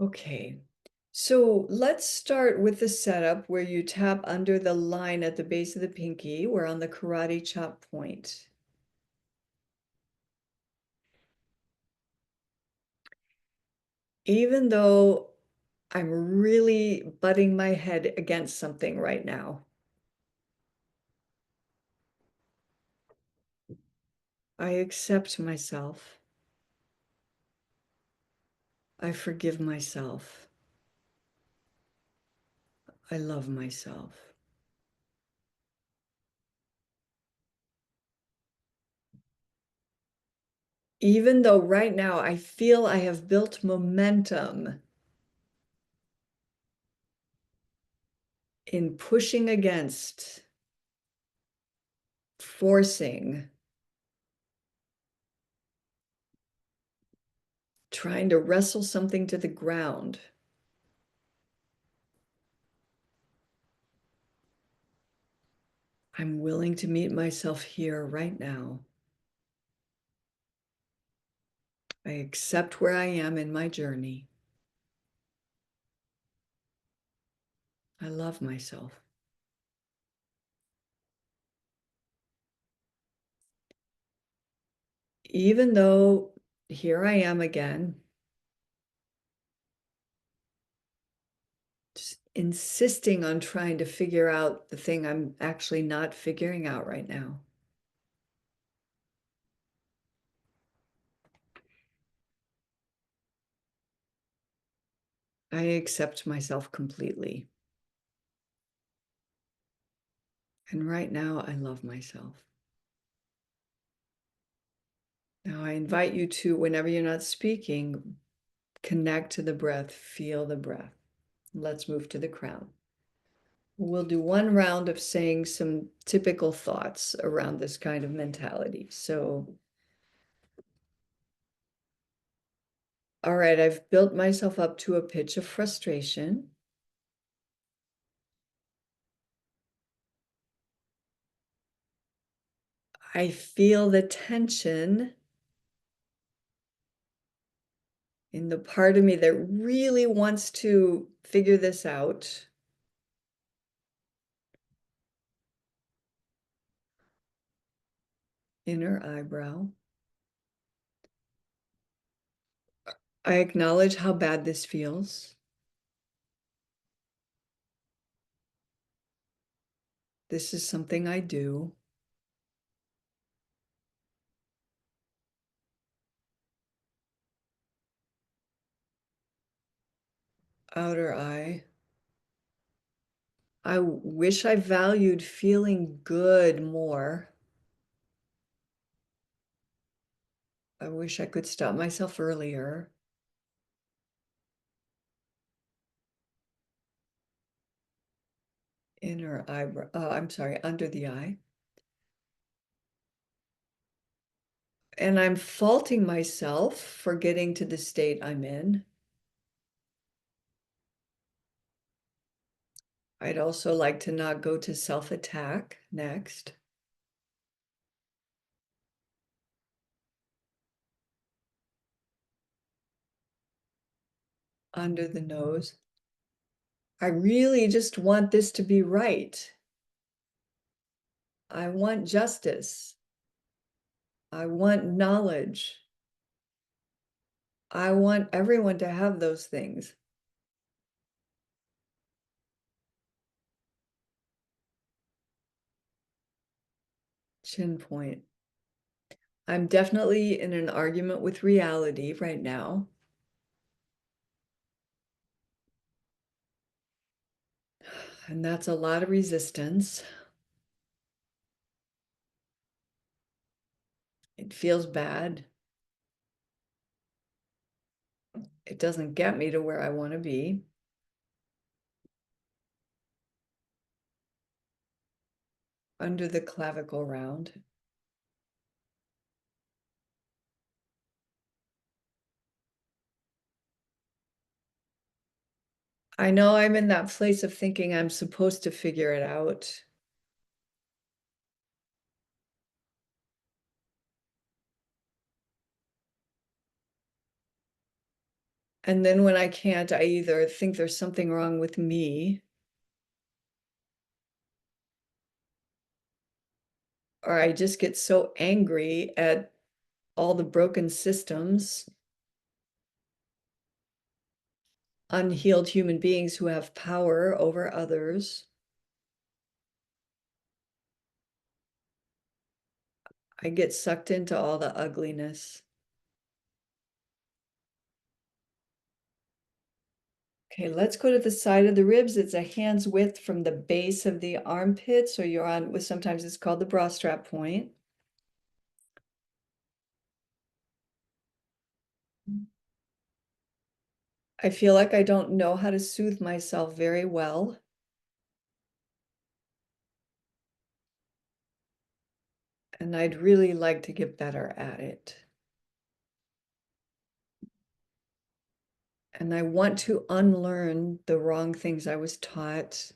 Okay, so let's start with the setup where you tap under the line at the base of the pinky. We're on the karate chop point. Even though I'm really butting my head against something right now, I accept myself. I forgive myself. I love myself. Even though right now I feel I have built momentum in pushing against, forcing, trying to wrestle something to the ground. I'm willing to meet myself here right now. I accept where I am in my journey. I love myself. Even though here I am again, just insisting on trying to figure out the thing I'm actually not figuring out right now. I accept myself completely. And right now, I love myself. Now, I invite you to, whenever you're not speaking, connect to the breath, feel the breath. Let's move to the crown. We'll do one round of saying some typical thoughts around this kind of mentality. So, all right, I've built myself up to a pitch of frustration. I feel the tension in the part of me that really wants to figure this out. Inner eyebrow. I acknowledge how bad this feels. This is something I do. Outer eye. I wish I valued feeling good more. I wish I could stop myself earlier. Inner eyebrow. I'm sorry, under the eye. And I'm faulting myself for getting to the state I'm in. I'd also like to not go to self-attack next. Under the nose. I really just want this to be right. I want justice. I want knowledge. I want everyone to have those things. Chin point. I'm definitely in an argument with reality right now. And that's a lot of resistance. It feels bad. It doesn't get me to where I want to be. Under the clavicle round. I know I'm in that place of thinking I'm supposed to figure it out. And then when I can't, I either think there's something wrong with me, or I just get so angry at all the broken systems, unhealed human beings who have power over others. I get sucked into all the ugliness. Okay, let's go to the side of the ribs. It's a hand's width from the base of the armpit. So you're on with, sometimes it's called the bra strap point. I feel like I don't know how to soothe myself very well. And I'd really like to get better at it. And I want to unlearn the wrong things I was taught,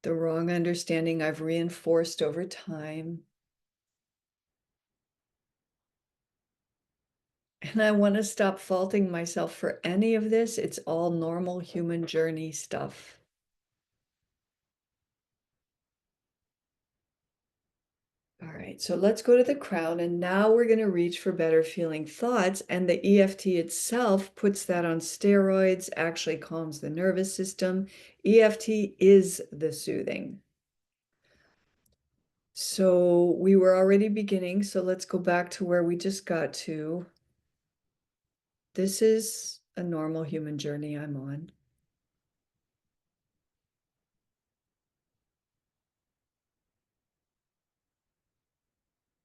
the wrong understanding I've reinforced over time. And I want to stop faulting myself for any of this. It's all normal human journey stuff. All right, so let's go to the crown. And now we're going to reach for better feeling thoughts. And the EFT itself puts that on steroids, actually calms the nervous system. EFT is the soothing. So we were already beginning. So let's go back to where we just got to. This is a normal human journey I'm on.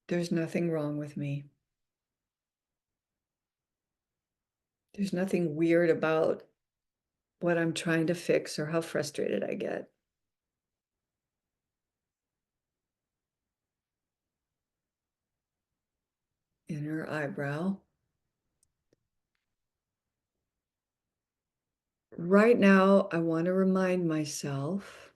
There's nothing wrong with me. There's nothing weird about what I'm trying to fix or how frustrated I get. Inner eyebrow. Right now, I want to remind myself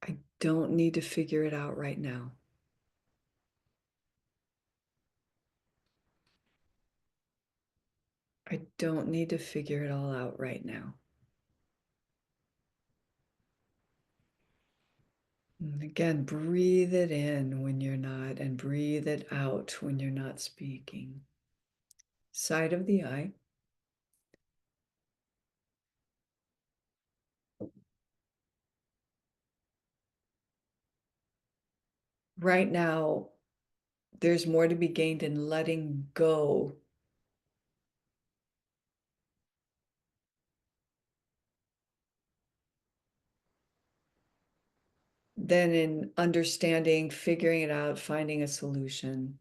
I don't need to figure it out right now. I don't need to figure it all out right now. And again, breathe it in when you're not, and breathe it out when you're not speaking. Side of the eye. Right now, there's more to be gained in letting go than in understanding, figuring it out, finding a solution.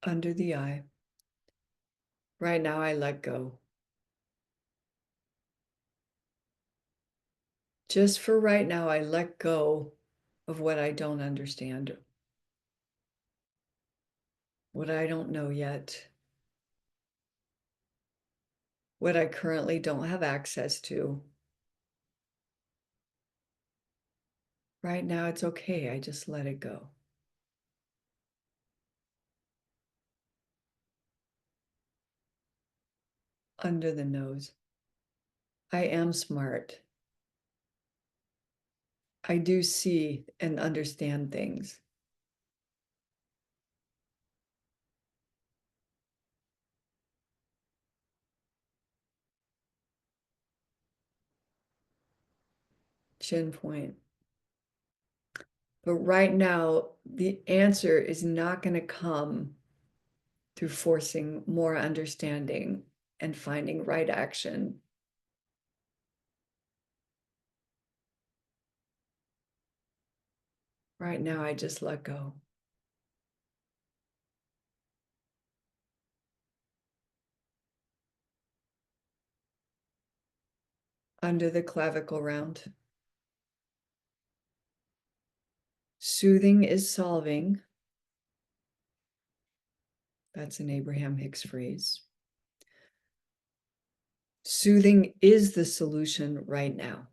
Under the eye. Right now, I let go. Just for right now, I let go of what I don't understand, what I don't know yet, what I currently don't have access to. Right now, it's okay. I just let it go. Under the nose. I am smart. I do see and understand things. Chin point. But right now, the answer is not going to come through forcing more understanding and finding right action. Right now, I just let go. Under the clavicle round. Soothing is solving. That's an Abraham-Hicks phrase. Soothing is the solution right now.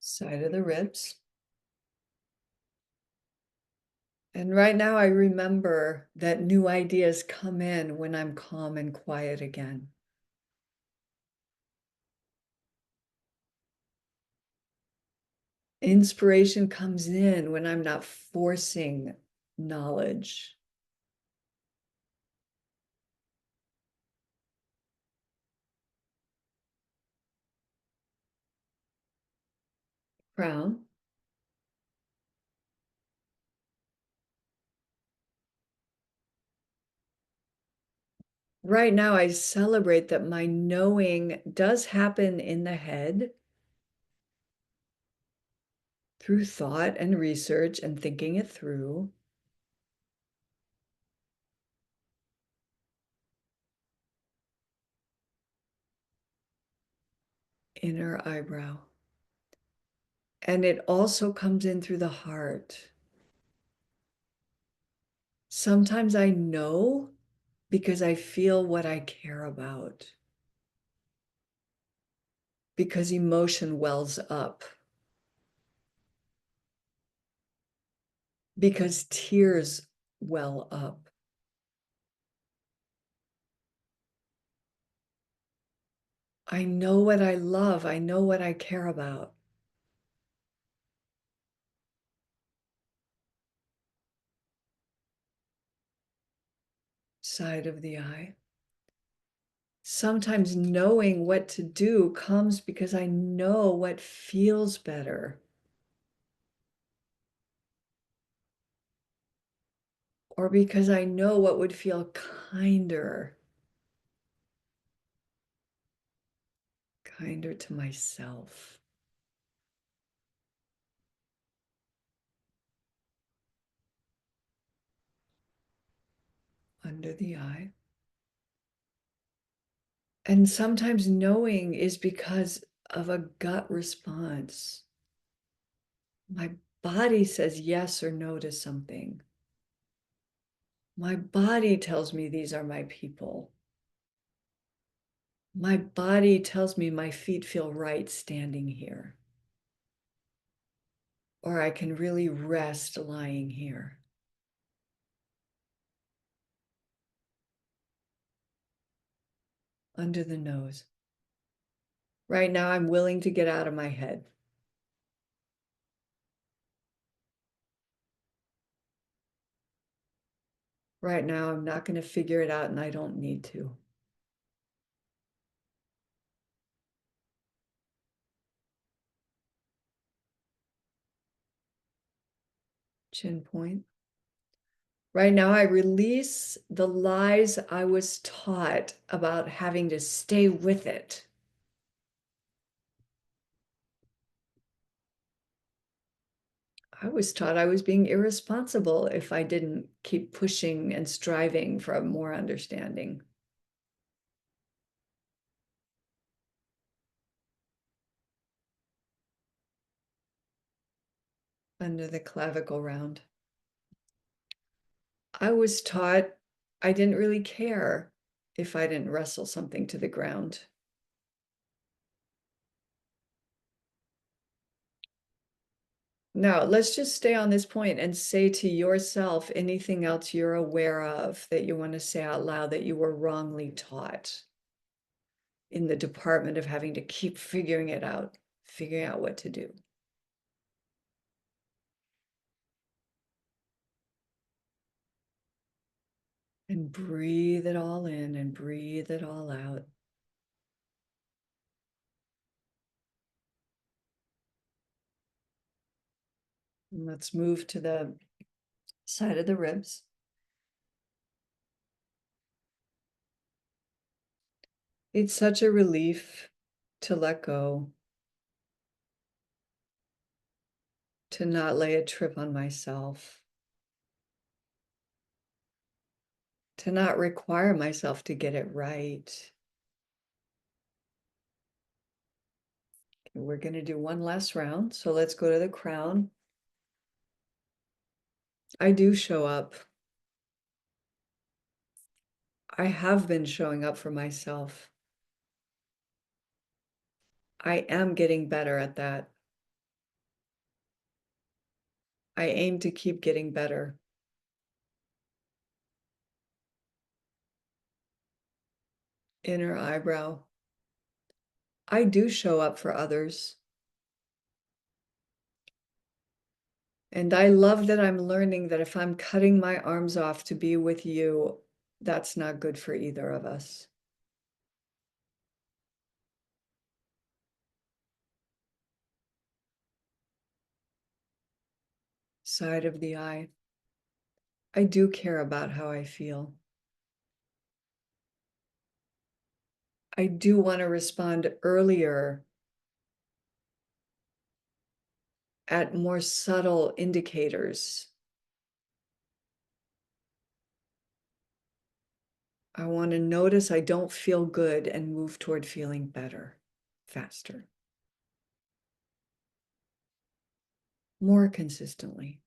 Side of the ribs. And right now, I remember that new ideas come in when I'm calm and quiet again. Inspiration comes in when I'm not forcing knowledge. Crown. Right now, I celebrate that my knowing does happen in the head through thought and research and thinking it through. Inner eyebrow. And it also comes in through the heart. Sometimes I know because I feel what I care about, because emotion wells up, because tears well up. I know what I love. I know what I care about. Side of the eye. Sometimes knowing what to do comes because I know what feels better, or because I know what would feel kinder to myself. Under the eye. And sometimes knowing is because of a gut response. My body says yes or no to something. My body tells me these are my people. My body tells me my feet feel right standing here. Or I can really rest lying here. Under the nose. Right now, I'm willing to get out of my head. Right now, I'm not going to figure it out and I don't need to. Chin point. Right now, I release the lies I was taught about having to stay with it. I was taught I was being irresponsible if I didn't keep pushing and striving for more understanding. Under the clavicle round. I was taught I didn't really care if I didn't wrestle something to the ground. Now, let's just stay on this point and say to yourself anything else you're aware of that you want to say out loud that you were wrongly taught in the department of having to keep figuring it out, figuring out what to do. And breathe it all in and breathe it all out. And let's move to the side of the ribs. It's such a relief to let go, to not lay a trip on myself, to not require myself to get it right. We're going to do one last round. So let's go to the crown. I do show up. I have been showing up for myself. I am getting better at that. I aim to keep getting better. Inner eyebrow. I do show up for others. And I love that I'm learning that if I'm cutting my arms off to be with you, that's not good for either of us. Side of the eye. I do care about how I feel. I do want to respond earlier at more subtle indicators. I want to notice I don't feel good and move toward feeling better, faster, more consistently.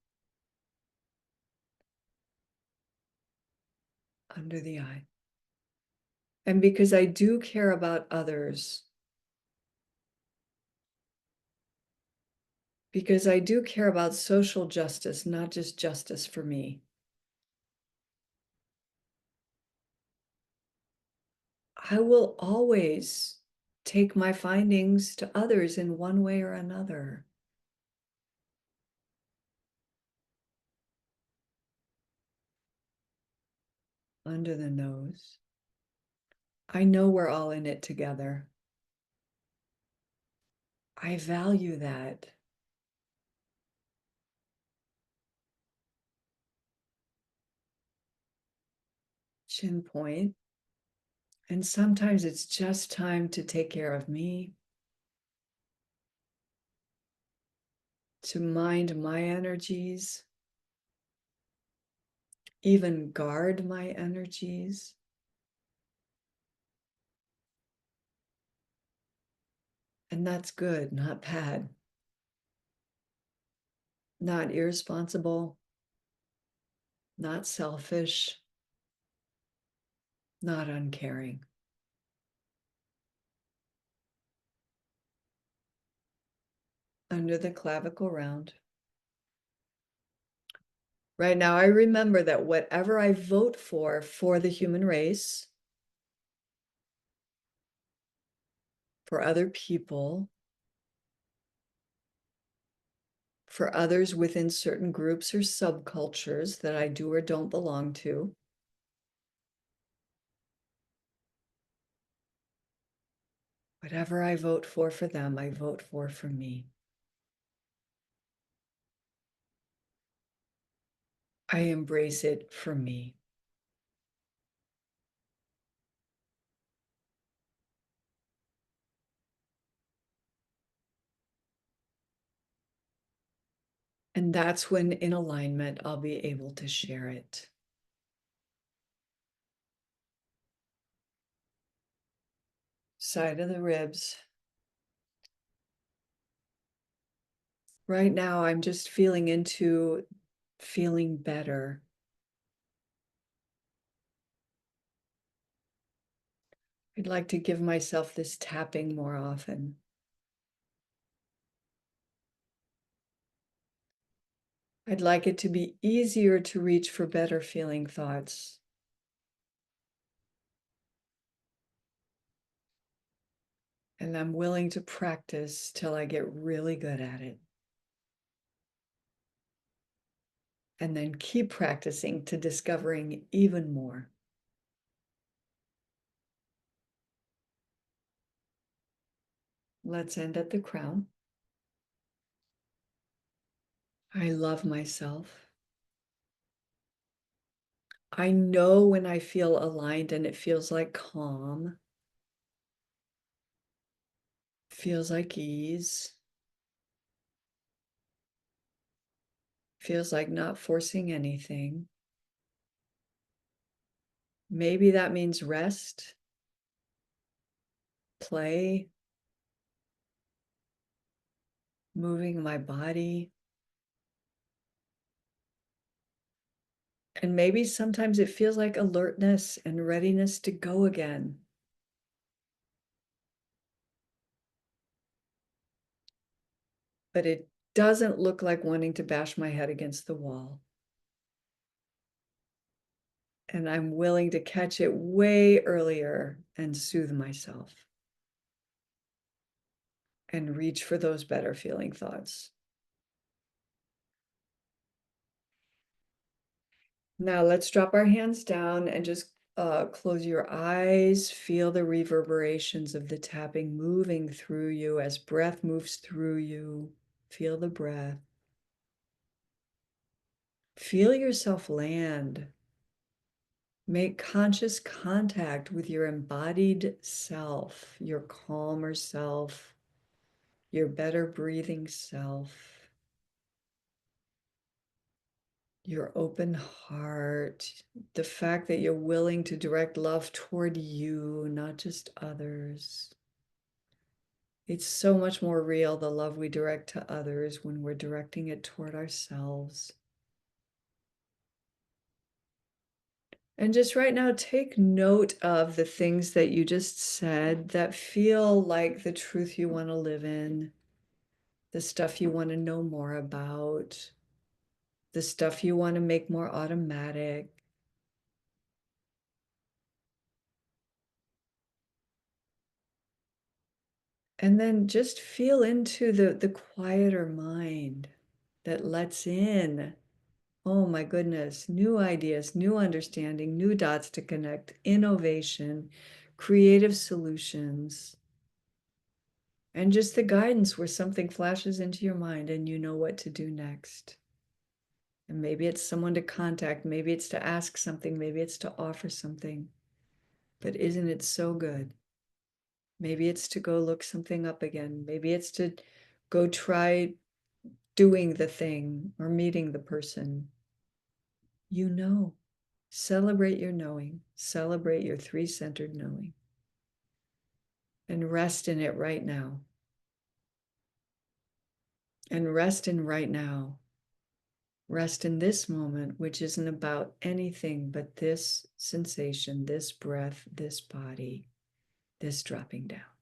Under the eye. And because I do care about others, because I do care about social justice, not just justice for me, I will always take my findings to others in one way or another. Under the nose. I know we're all in it together. I value that. Chin point. And sometimes it's just time to take care of me, to mind my energies, even guard my energies. And that's good, not bad, not irresponsible, not selfish, not uncaring. Under the clavicle round. Right now, I remember that whatever I vote for the human race, for other people, for others within certain groups or subcultures that I do or don't belong to, whatever I vote for them, I vote for me. I embrace it for me. And that's when in alignment, I'll be able to share it. Side of the ribs. Right now, I'm just feeling into feeling better. I'd like to give myself this tapping more often. I'd like it to be easier to reach for better feeling thoughts. And I'm willing to practice till I get really good at it. And then keep practicing to discovering even more. Let's end at the crown. I love myself. I know when I feel aligned and it feels like calm, feels like ease, feels like not forcing anything. Maybe that means rest, play, moving my body. And maybe sometimes it feels like alertness and readiness to go again. But it doesn't look like wanting to bash my head against the wall. And I'm willing to catch it way earlier and soothe myself and reach for those better feeling thoughts. Now let's drop our hands down and just close your eyes. Feel the reverberations of the tapping moving through you as breath moves through you. Feel the breath. Feel yourself land. Make conscious contact with your embodied self, your calmer self, your better breathing self, your open heart, the fact that you're willing to direct love toward you, not just others. It's so much more real, the love we direct to others, when we're directing it toward ourselves. And just right now, take note of the things that you just said that feel like the truth you want to live in, the stuff you want to know more about, the stuff you want to make more automatic. And then just feel into the quieter mind that lets in, oh my goodness, new ideas, new understanding, new dots to connect, innovation, creative solutions, and just the guidance where something flashes into your mind and you know what to do next. And maybe it's someone to contact, maybe it's to ask something, maybe it's to offer something. But isn't it so good? Maybe it's to go look something up again. Maybe it's to go try doing the thing or meeting the person. You know. Celebrate your knowing. Celebrate your three-centered knowing. And rest in it right now. And rest in right now. Rest in this moment, which isn't about anything but this sensation, this breath, this body, this dropping down.